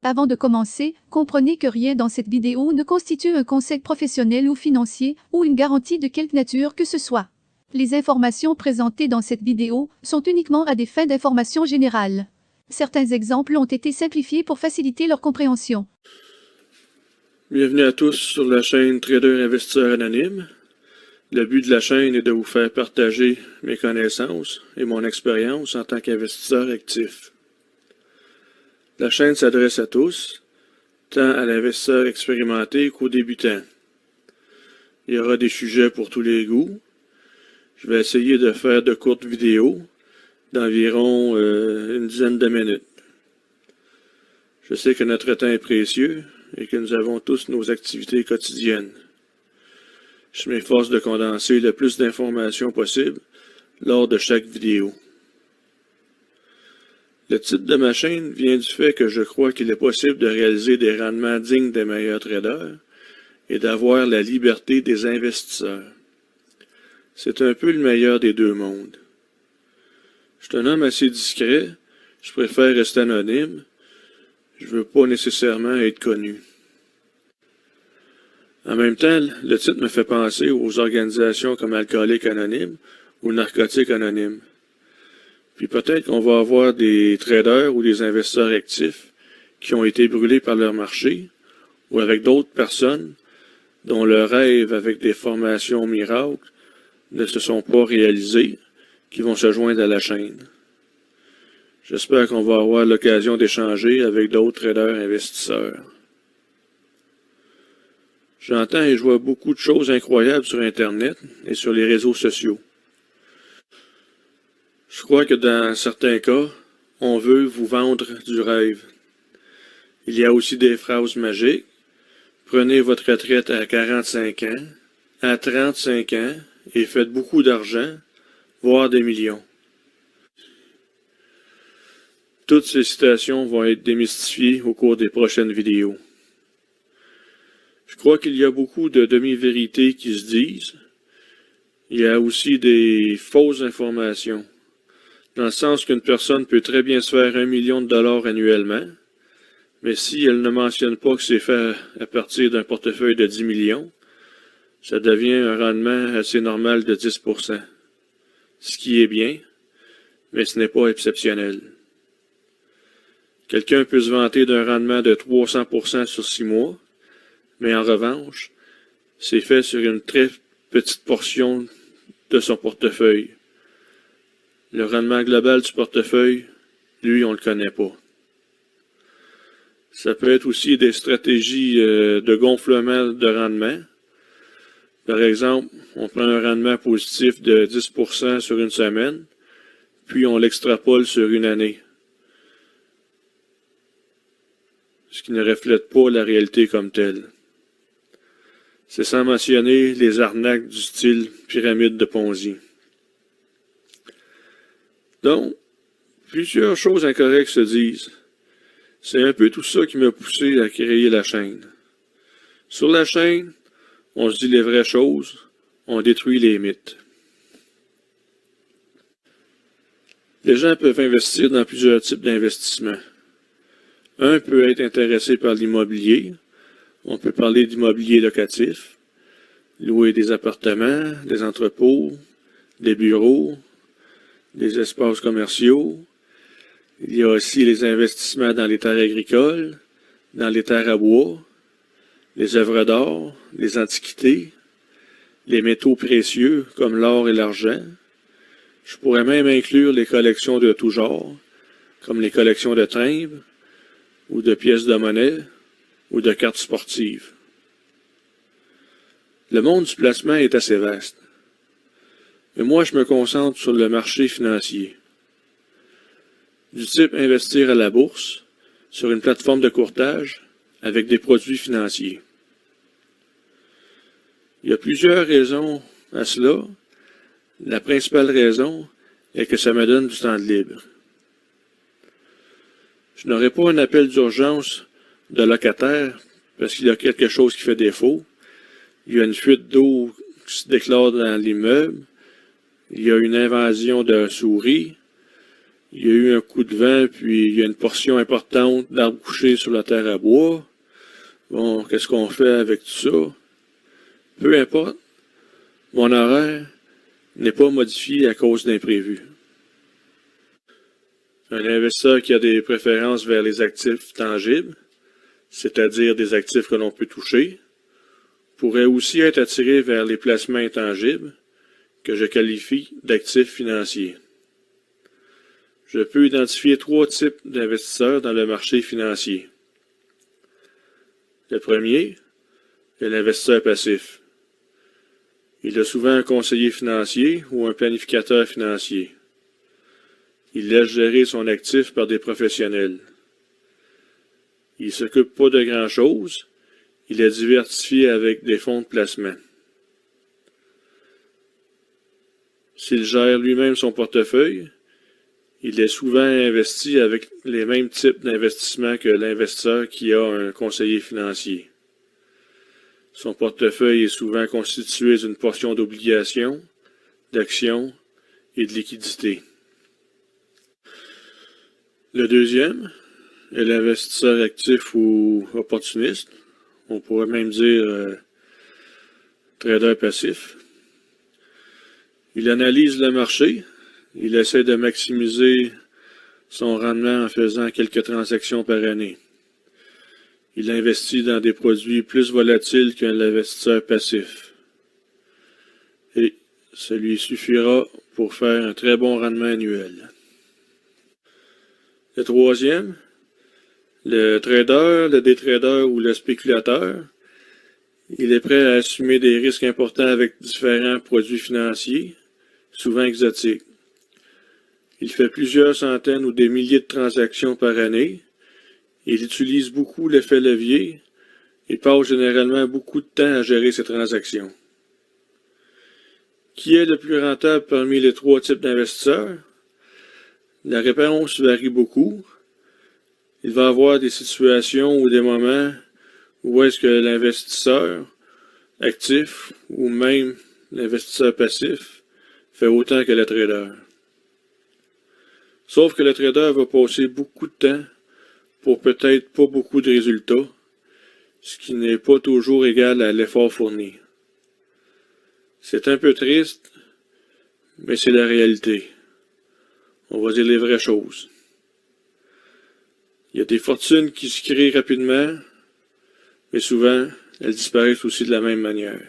Avant de commencer, comprenez que rien dans cette vidéo ne constitue un conseil professionnel ou financier, ou une garantie de quelque nature que ce soit. Les informations présentées dans cette vidéo sont uniquement à des fins d'information générale. Certains exemples ont été simplifiés pour faciliter leur compréhension. Bienvenue à tous sur la chaîne Trader Investisseur Anonyme. Le but de la chaîne est de vous faire partager mes connaissances et mon expérience en tant qu'investisseur actif. La chaîne s'adresse à tous, tant à l'investisseur expérimenté qu'aux débutants. Il y aura des sujets pour tous les goûts. Je vais essayer de faire de courtes vidéos d'environ une dizaine de minutes. Je sais que notre temps est précieux et que nous avons tous nos activités quotidiennes. Je m'efforce de condenser le plus d'informations possible lors de chaque vidéo. Le titre de ma chaîne vient du fait que je crois qu'il est possible de réaliser des rendements dignes des meilleurs traders et d'avoir la liberté des investisseurs. C'est un peu le meilleur des deux mondes. Je suis un homme assez discret, je préfère rester anonyme, je veux pas nécessairement être connu. En même temps, le titre me fait penser aux organisations comme Alcooliques Anonymes ou Narcotiques Anonymes. Puis peut-être qu'on va avoir des traders ou des investisseurs actifs qui ont été brûlés par leur marché ou avec d'autres personnes dont le rêve avec des formations miracles ne se sont pas réalisés, qui vont se joindre à la chaîne. J'espère qu'on va avoir l'occasion d'échanger avec d'autres traders investisseurs. J'entends et je vois beaucoup de choses incroyables sur Internet et sur les réseaux sociaux. Je crois que dans certains cas, on veut vous vendre du rêve. Il y a aussi des phrases magiques. Prenez votre retraite à 45 ans, à 35 ans, et faites beaucoup d'argent, voire des millions. Toutes ces citations vont être démystifiées au cours des prochaines vidéos. Je crois qu'il y a beaucoup de demi-vérités qui se disent. Il y a aussi des fausses informations, dans le sens qu'une personne peut très bien se faire 1 million de dollars annuellement, mais si elle ne mentionne pas que c'est fait à partir d'un portefeuille de 10 millions, ça devient un rendement assez normal de 10%, ce qui est bien, mais ce n'est pas exceptionnel. Quelqu'un peut se vanter d'un rendement de 300% sur 6 mois, mais en revanche, c'est fait sur une très petite portion de son portefeuille. Le rendement global du portefeuille, lui, on ne le connaît pas. Ça peut être aussi des stratégies de gonflement de rendement. Par exemple, on prend un rendement positif de 10% sur une semaine, puis on l'extrapole sur une année. Ce qui ne reflète pas la réalité comme telle. C'est sans mentionner les arnaques du style pyramide de Ponzi. Donc, plusieurs choses incorrectes se disent. C'est un peu tout ça qui m'a poussé à créer la chaîne. Sur la chaîne, on se dit les vraies choses, on détruit les mythes. Les gens peuvent investir dans plusieurs types d'investissements. Un peut être intéressé par l'immobilier. On peut parler d'immobilier locatif, louer des appartements, des entrepôts, des bureaux, des espaces commerciaux. Il y a aussi les investissements dans les terres agricoles, dans les terres à bois, les œuvres d'art, les antiquités, les métaux précieux comme l'or et l'argent. Je pourrais même inclure les collections de tout genre, comme les collections de timbres, ou de pièces de monnaie, ou de cartes sportives. Le monde du placement est assez vaste. Mais moi, je me concentre sur le marché financier. Du type investir à la bourse, sur une plateforme de courtage, avec des produits financiers. Il y a plusieurs raisons à cela. La principale raison est que ça me donne du temps libre. Je n'aurai pas un appel d'urgence de locataire parce qu'il y a quelque chose qui fait défaut. Il y a une fuite d'eau qui se déclare dans l'immeuble. Il y a une invasion de souris. il y a eu un coup de vent, puis il y a une portion importante d'arbres couchés sur la terre à bois. Bon, qu'est-ce qu'on fait avec tout ça? Peu importe, mon horaire n'est pas modifié à cause d'imprévus. Un investisseur qui a des préférences vers les actifs tangibles, c'est-à-dire des actifs que l'on peut toucher, pourrait aussi être attiré vers les placements intangibles, que je qualifie d'actifs financiers. Je peux identifier 3 types d'investisseurs dans le marché financier. Le premier est l'investisseur passif. Il a souvent un conseiller financier ou un planificateur financier. Il laisse gérer son actif par des professionnels. Il ne s'occupe pas de grand-chose. Il est diversifié avec des fonds de placement. S'il gère lui-même son portefeuille, il est souvent investi avec les mêmes types d'investissements que l'investisseur qui a un conseiller financier. Son portefeuille est souvent constitué d'une portion d'obligations, d'actions et de liquidités. Le deuxième est l'investisseur actif ou opportuniste. On pourrait même dire trader passif. Il analyse le marché. Il essaie de maximiser son rendement en faisant quelques transactions par année. Il investit dans des produits plus volatiles qu'un investisseur passif. Et ça lui suffira pour faire un très bon rendement annuel. Le troisième, le trader, le détrader ou le spéculateur, il est prêt à assumer des risques importants avec différents produits financiers, souvent exotiques. Il fait plusieurs centaines ou des milliers de transactions par année. Il utilise beaucoup l'effet levier et passe généralement beaucoup de temps à gérer ses transactions. Qui est le plus rentable parmi les 3 types d'investisseurs? La réponse varie beaucoup. Il va y avoir des situations ou des moments où est-ce que l'investisseur actif ou même l'investisseur passif fait autant que le trader. Sauf que le trader va passer beaucoup de temps pour peut-être pas beaucoup de résultats, ce qui n'est pas toujours égal à l'effort fourni. C'est un peu triste, mais c'est la réalité. On va dire les vraies choses. Il y a des fortunes qui se créent rapidement, mais souvent, elles disparaissent aussi de la même manière.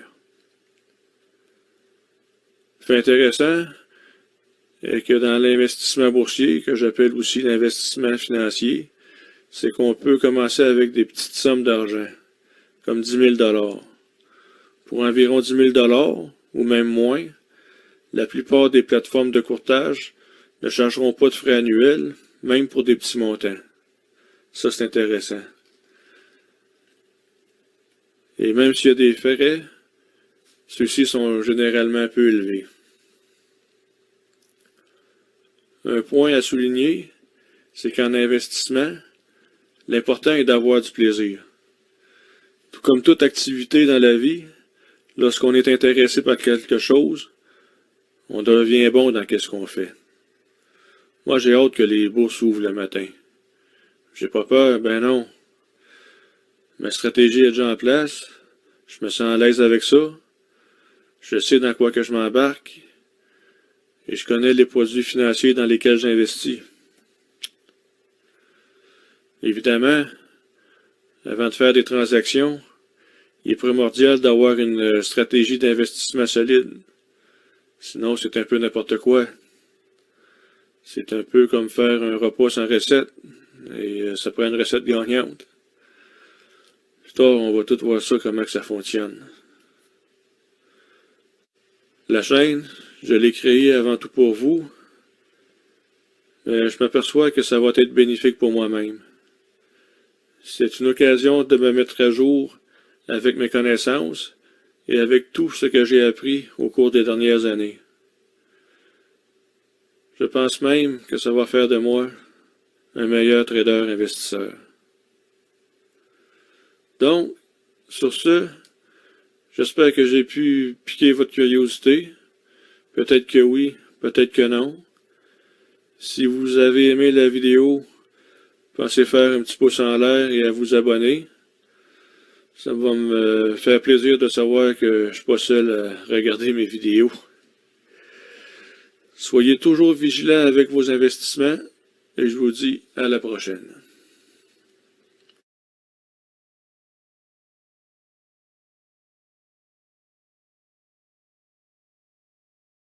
Ce qui est intéressant est que dans l'investissement boursier, que j'appelle aussi l'investissement financier, c'est qu'on peut commencer avec des petites sommes d'argent, comme 10 000 $. Pour environ 10 000 $, ou même moins, la plupart des plateformes de courtage ne chargeront pas de frais annuels, même pour des petits montants. Ça, c'est intéressant. Et même s'il y a des frais, ceux-ci sont généralement peu élevés. Un point à souligner, c'est qu'en investissement, l'important est d'avoir du plaisir. Tout comme toute activité dans la vie, lorsqu'on est intéressé par quelque chose, on devient bon dans ce qu'on fait. Moi, j'ai hâte que les bourses s'ouvrent le matin. J'ai pas peur, ben non. Ma stratégie est déjà en place. Je me sens à l'aise avec ça. Je sais dans quoi que je m'embarque. Et je connais les produits financiers dans lesquels j'investis. Évidemment, avant de faire des transactions, il est primordial d'avoir une stratégie d'investissement solide. Sinon, c'est un peu n'importe quoi. C'est un peu comme faire un repas sans recette. Et ça prend une recette gagnante. Plus tard, on va tout voir ça, comment que ça fonctionne. La chaîne, je l'ai créée avant tout pour vous. Mais je m'aperçois que ça va être bénéfique pour moi-même. C'est une occasion de me mettre à jour avec mes connaissances et avec tout ce que j'ai appris au cours des dernières années. Je pense même que ça va faire de moi un meilleur trader investisseur. Donc, sur ce, j'espère que j'ai pu piquer votre curiosité. Peut-être que oui, peut-être que non. Si vous avez aimé la vidéo, pensez faire un petit pouce en l'air et à vous abonner. Ça va me faire plaisir de savoir que je ne suis pas seul à regarder mes vidéos. Soyez toujours vigilants avec vos investissements et je vous dis à la prochaine.